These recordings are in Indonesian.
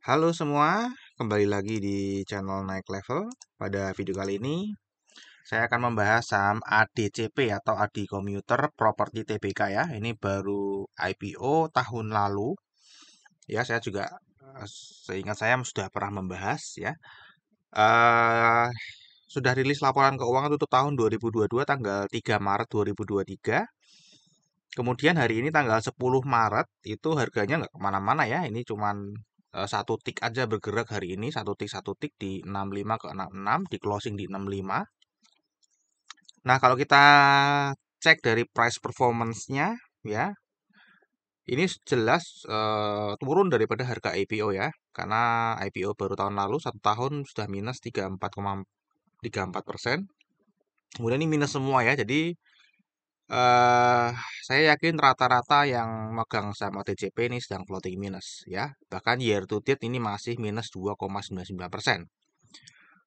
Halo semua, kembali lagi di channel Naik Level. Pada video kali ini, saya akan membahas saham ADCP atau ADI Commuter Property Tbk ya. Ini baru IPO tahun lalu. Ya, saya juga seingat saya sudah pernah membahas ya. eh Sudah rilis laporan keuangan tutup tahun 2022 tanggal 3 Maret 2023. Kemudian hari ini tanggal 10 Maret itu harganya nggak kemana-mana ya. Ini cuman satu tick aja bergerak hari ini. Satu tick di 65 ke 66. Di closing di 65. Nah kalau kita cek dari price performance-nya ya. Ini jelas turun daripada harga IPO ya. Karena IPO baru tahun lalu. Satu tahun sudah minus 34,34%. Kemudian ini minus semua ya. Jadi eh saya yakin rata-rata yang megang saham OTCP ini sedang floating minus ya. Bahkan year to date ini masih minus 2,99%.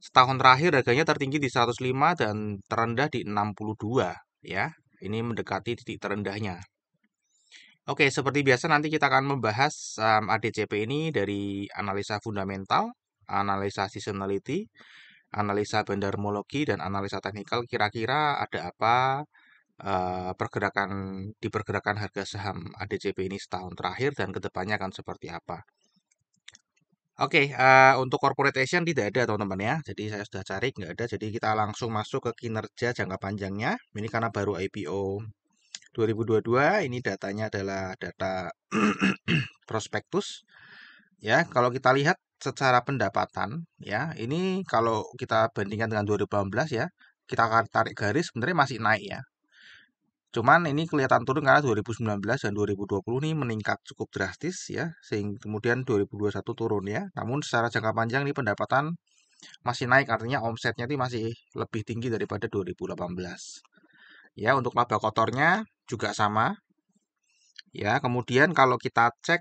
Setahun terakhir harganya tertinggi di 105 dan terendah di 62 ya. Ini mendekati titik terendahnya. Oke, seperti biasa nanti kita akan membahas saham ADCP ini dari analisa fundamental, analisa seasonality, analisa bandarmologi dan analisa teknikal. Kira-kira ada apa pergerakan di pergerakan harga saham ADCP ini setahun terakhir dan kedepannya akan seperti apa. Oke, untuk corporate action tidak ada teman-teman ya. Jadi saya sudah cari nggak ada. Jadi kita langsung masuk ke kinerja jangka panjangnya. Ini karena baru IPO 2022. Ini datanya adalah data prospektus. Ya, kalau kita lihat secara pendapatan ya, ini kalau kita bandingkan dengan 2018 ya, kita akan tarik garis sebenarnya masih naik ya. Cuman ini kelihatan turun karena 2019 dan 2020 ini meningkat cukup drastis ya, sehingga kemudian 2021 turun ya. Namun secara jangka panjang ini pendapatan masih naik, artinya omsetnya ini masih lebih tinggi daripada 2018. Ya, untuk laba kotornya juga sama. Ya, kemudian kalau kita cek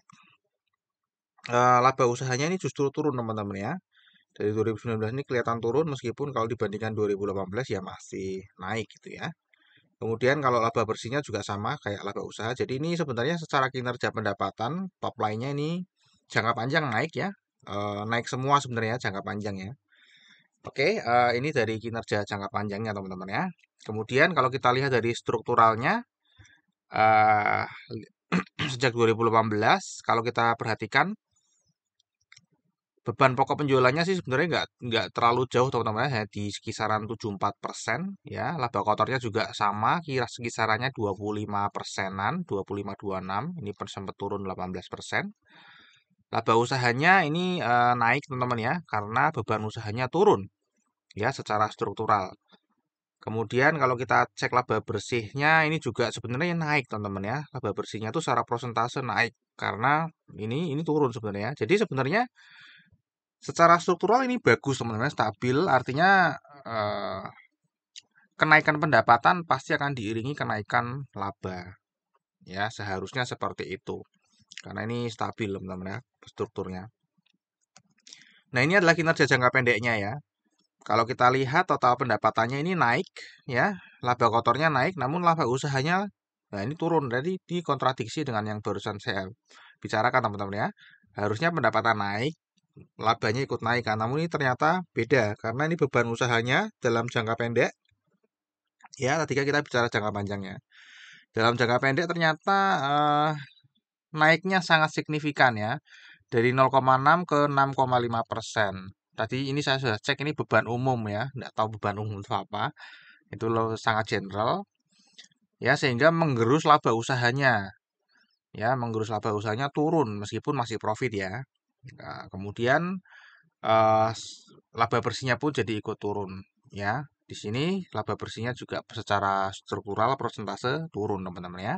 laba usahanya ini justru turun teman-teman ya. Dari 2019 ini kelihatan turun meskipun kalau dibandingkan 2018 ya masih naik gitu ya. Kemudian kalau laba bersihnya juga sama kayak laba usaha. Jadi ini sebenarnya secara kinerja pendapatan top line-nya ini jangka panjang naik ya. Naik semua sebenarnya jangka panjang ya. Oke, ini dari kinerja jangka panjangnya teman-teman ya. Kemudian kalau kita lihat dari strukturalnya eh, sejak 2018 kalau kita perhatikan beban pokok penjualannya sih sebenarnya nggak terlalu jauh teman-teman ya, di kisaran 74% ya. Laba kotornya juga sama, kira kisarannya 25 persenan, 25,26. Ini sempat turun 18%. Laba usahanya ini naik teman-teman ya, karena beban usahanya turun ya secara struktural. Kemudian kalau kita cek laba bersihnya ini juga sebenarnya naik teman-teman ya. Laba bersihnya tuh secara persentase naik karena ini turun sebenarnya. Jadi sebenarnya secara struktural ini bagus teman-teman, stabil. Artinya eh, kenaikan pendapatan pasti akan diiringi kenaikan laba. Ya, seharusnya seperti itu. Karena ini stabil teman-teman ya, strukturnya. Nah, ini adalah kinerja jangka pendeknya ya. Kalau kita lihat total pendapatannya ini naik ya, laba kotornya naik, namun laba usahanya nah ini turun. Jadi kontradiksi dengan yang barusan saya bicarakan teman-teman ya. Harusnya pendapatan naik, labanya ikut naik kan. Namun ini ternyata beda karena ini beban usahanya dalam jangka pendek. Ya, tadi kan kita bicara jangka panjangnya. Dalam jangka pendek ternyata naiknya sangat signifikan ya. Dari 0,6 ke 6,5%. Tadi ini saya sudah cek ini beban umum ya. Nggak tahu beban umum itu apa. Itu loh sangat general. Ya, sehingga menggerus laba usahanya. Ya, menggerus laba usahanya turun meskipun masih profit ya. Nah, kemudian eh, laba bersihnya pun jadi ikut turun ya. Di sini laba bersihnya juga secara struktural persentase turun teman-teman ya.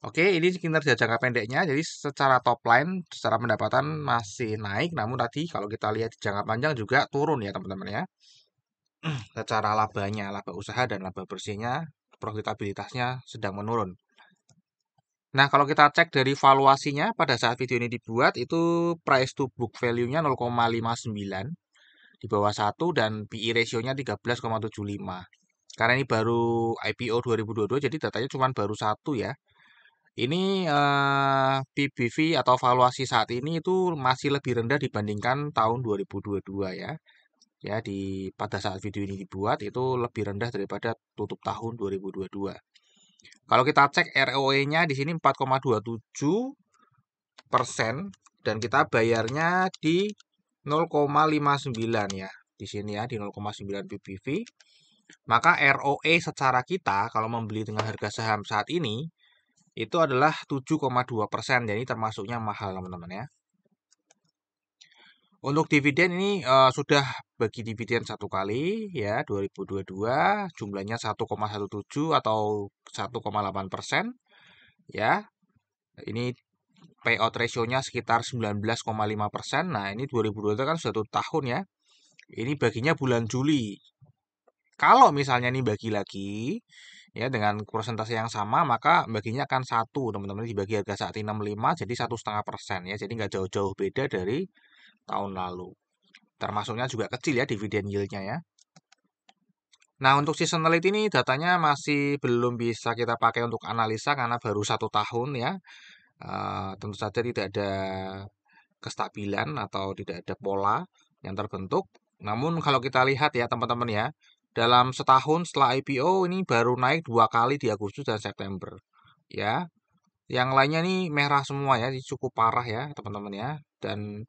Oke, ini kinerja jangka pendeknya. Jadi secara top line, secara pendapatan masih naik, namun tadi kalau kita lihat di jangka panjang juga turun ya teman-teman ya. Secara labanya, laba usaha dan laba bersihnya, profitabilitasnya sedang menurun. Nah, kalau kita cek dari valuasinya pada saat video ini dibuat itu price to book value-nya 0,59 di bawah 1 dan PE ratio-nya 13,75. Karena ini baru IPO 2022 jadi datanya cuma baru satu ya. Ini PBV atau valuasi saat ini itu masih lebih rendah dibandingkan tahun 2022 ya. Ya, pada saat video ini dibuat itu lebih rendah daripada tutup tahun 2022. Kalau kita cek ROE-nya di sini 4,27% dan kita bayarnya di 0,59 ya. Di sini ya di 0,9 PBV. Maka ROE secara kita kalau membeli dengan harga saham saat ini itu adalah 7,2%. Jadi termasuknya mahal teman-teman ya. Untuk dividen ini sudah bagi dividen satu kali ya 2022 jumlahnya 1,17 atau 1,8% ya. Ini payout ratio-nya sekitar 19,5%. Nah, ini 2022 kan sudah 1 tahun ya. Ini baginya bulan Juli. Kalau misalnya ini bagi lagi ya dengan persentase yang sama maka baginya akan 1 teman-teman, dibagi harga saat ini 65 jadi 1,5% ya. Jadi nggak jauh-jauh beda dari tahun lalu. Termasuknya juga kecil ya dividen yield-nya ya. Nah, untuk seasonality ini datanya masih belum bisa kita pakai untuk analisa karena baru 1 tahun ya. Tentu saja tidak ada kestabilan atau tidak ada pola yang terbentuk. Namun kalau kita lihat ya teman-teman ya, dalam setahun setelah IPO ini baru naik 2 kali di Agustus dan September. Ya, yang lainnya nih merah semua ya, cukup parah ya teman-teman ya. Dan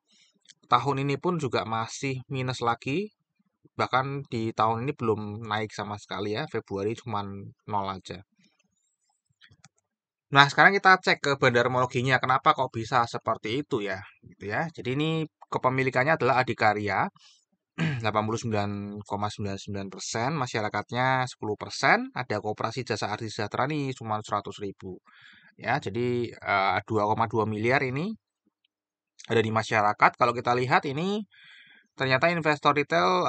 tahun ini pun juga masih minus lagi. Bahkan di tahun ini belum naik sama sekali ya, Februari cuma 0 aja. Nah, sekarang kita cek ke bandarmologinya, kenapa kok bisa seperti itu ya, gitu ya. Jadi ini kepemilikannya adalah adikarya, 89,99%, masyarakatnya 10%, ada koperasi jasa arti sejahtera nih cuma 100.000. Ya, jadi 2,2 miliar ini ada di masyarakat. Kalau kita lihat ini ternyata investor retail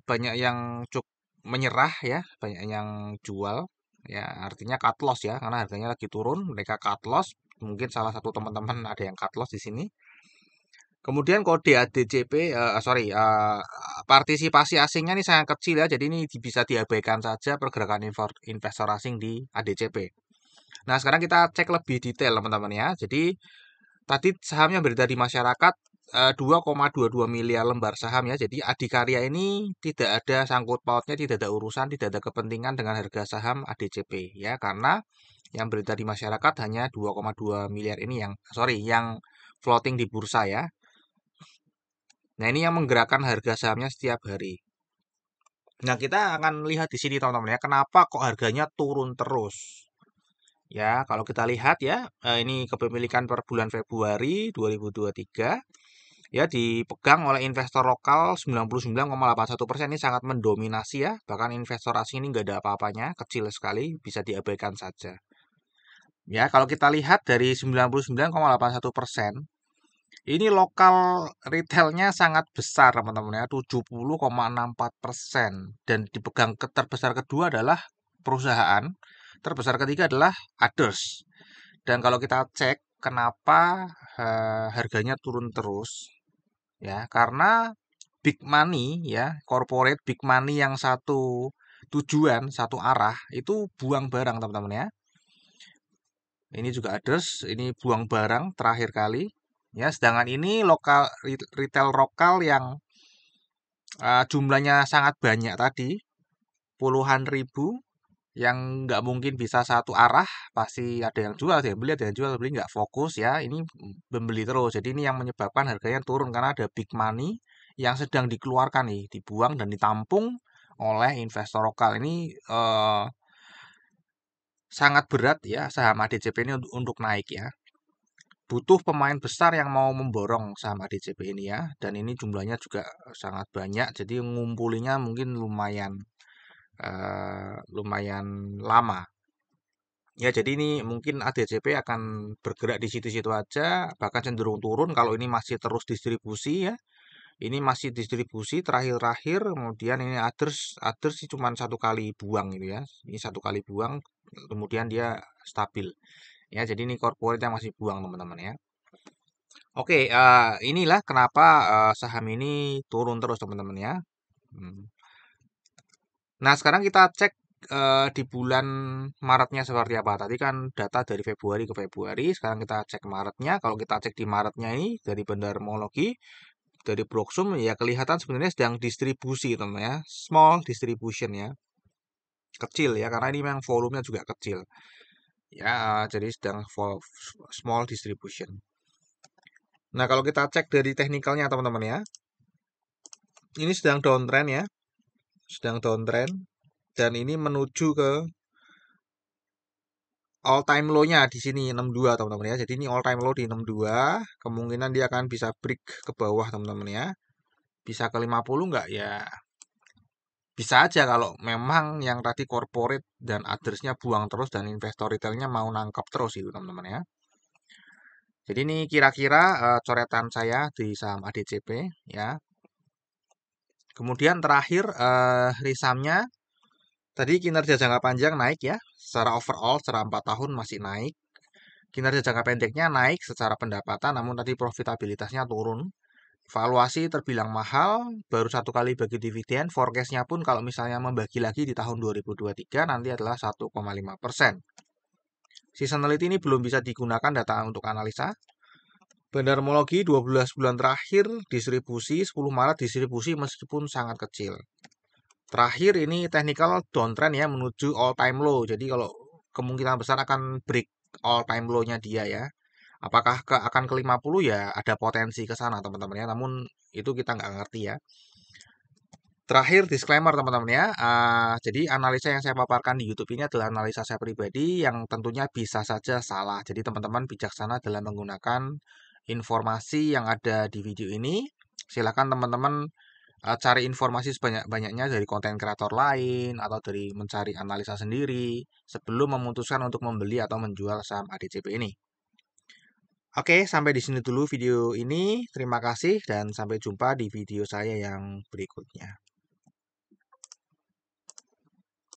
banyak yang cukup menyerah ya, banyak yang jual ya, artinya cut loss ya, karena harganya lagi turun, mereka cut loss. Mungkin salah satu teman-teman ada yang cut loss di sini. Kemudian kode ADCP, partisipasi asingnya ini sangat kecil ya, jadi ini bisa diabaikan saja pergerakan investor asing di ADCP. Nah, sekarang kita cek lebih detail teman-teman ya. Jadi tadi sahamnya beredar di masyarakat 2,22 miliar lembar saham ya. Jadi adikarya ini tidak ada sangkut pautnya, tidak ada urusan, tidak ada kepentingan dengan harga saham ADCP ya, karena yang beredar di masyarakat hanya 2,2 miliar ini yang floating di bursa ya. Nah, ini yang menggerakkan harga sahamnya setiap hari. Nah, kita akan lihat di sini teman-teman ya, kenapa kok harganya turun terus. Ya, kalau kita lihat ya, ini kepemilikan per bulan Februari 2023 ya dipegang oleh investor lokal 99,81%, ini sangat mendominasi ya. Bahkan investor asing ini nggak ada apa-apanya, kecil sekali, bisa diabaikan saja. Ya, kalau kita lihat dari 99,81%, ini lokal retailnya sangat besar teman-teman ya, 70,64%. Dan dipegang terbesar kedua adalah perusahaan, terbesar ketiga adalah others. Dan kalau kita cek kenapa harganya turun terus, ya karena big money ya, corporate big money yang satu tujuan, satu arah itu buang barang teman-teman ya. Ini juga others, ini buang barang terakhir kali. Ya, sedangkan ini lokal retail lokal yang jumlahnya sangat banyak tadi, puluhan ribu, yang nggak mungkin bisa satu arah, pasti ada yang jual, ada yang beli, ada yang jual, beli nggak fokus ya. Ini membeli terus. Jadi ini yang menyebabkan harganya turun karena ada big money yang sedang dikeluarkan nih, dibuang dan ditampung oleh investor lokal. Ini sangat berat ya saham ADCP ini untuk naik ya. Butuh pemain besar yang mau memborong saham ADCP ini ya. Dan ini jumlahnya juga sangat banyak. Jadi ngumpulinya mungkin lumayan lama. Ya, jadi ini mungkin ADCP akan bergerak di situ-situ aja, bahkan cenderung turun kalau ini masih terus distribusi ya. Ini masih distribusi terakhir-terakhir, kemudian ini others, others sih cuma 1 kali buang gitu ya. Ini 1 kali buang, kemudian dia stabil. Ya, jadi ini corporate yang masih buang teman-teman ya. Oke, inilah kenapa saham ini turun terus teman-teman ya. Hmm. Nah, sekarang kita cek di bulan Maretnya seperti apa. Tadi kan data dari Februari ke Februari, sekarang kita cek Maretnya. Kalau kita cek di Maretnya ini dari Bandarmologi, dari Broksum ya kelihatan sebenarnya sedang distribusi teman ya, small distribution ya, kecil ya karena ini memang volumenya juga kecil. Ya, jadi sedang small distribution. Nah, kalau kita cek dari teknikalnya teman-teman ya, ini sedang downtrend ya, sedang downtrend dan ini menuju ke all time low-nya di sini 62 teman-teman ya. Jadi ini all time low di 62, kemungkinan dia akan bisa break ke bawah teman-teman ya. Bisa ke 50 nggak ya? Bisa aja kalau memang yang tadi corporate dan others-nya buang terus dan investor retailnya mau nangkap terus itu teman-teman ya. Jadi ini kira-kira coretan saya di saham ADCP ya. Kemudian terakhir risamnya tadi kinerja jangka panjang naik ya. Secara overall secara 4 tahun masih naik. Kinerja jangka pendeknya naik secara pendapatan namun tadi profitabilitasnya turun. Valuasi terbilang mahal, baru 1 kali bagi dividen. Forecast-nya pun kalau misalnya membagi lagi di tahun 2023 nanti adalah 1,5%. Seasonality ini belum bisa digunakan data untuk analisa. Bandarmologi 12 bulan terakhir distribusi, 10 Maret distribusi meskipun sangat kecil. Terakhir ini technical downtrend ya menuju all time low. Jadi kalau kemungkinan besar akan break all time low-nya dia ya. Apakah akan ke 50 ya ada potensi ke sana teman-teman ya. Namun itu kita nggak ngerti ya. Terakhir disclaimer teman-teman ya. Jadi analisa yang saya paparkan di YouTube ini adalah analisa saya pribadi yang tentunya bisa saja salah. Jadi teman-teman bijaksana dalam menggunakan informasi yang ada di video ini. Silakan teman-teman cari informasi sebanyak-banyaknya dari konten kreator lain atau dari mencari analisa sendiri sebelum memutuskan untuk membeli atau menjual saham ADCP ini. Oke, sampai di sini dulu video ini. Terima kasih dan sampai jumpa di video saya yang berikutnya.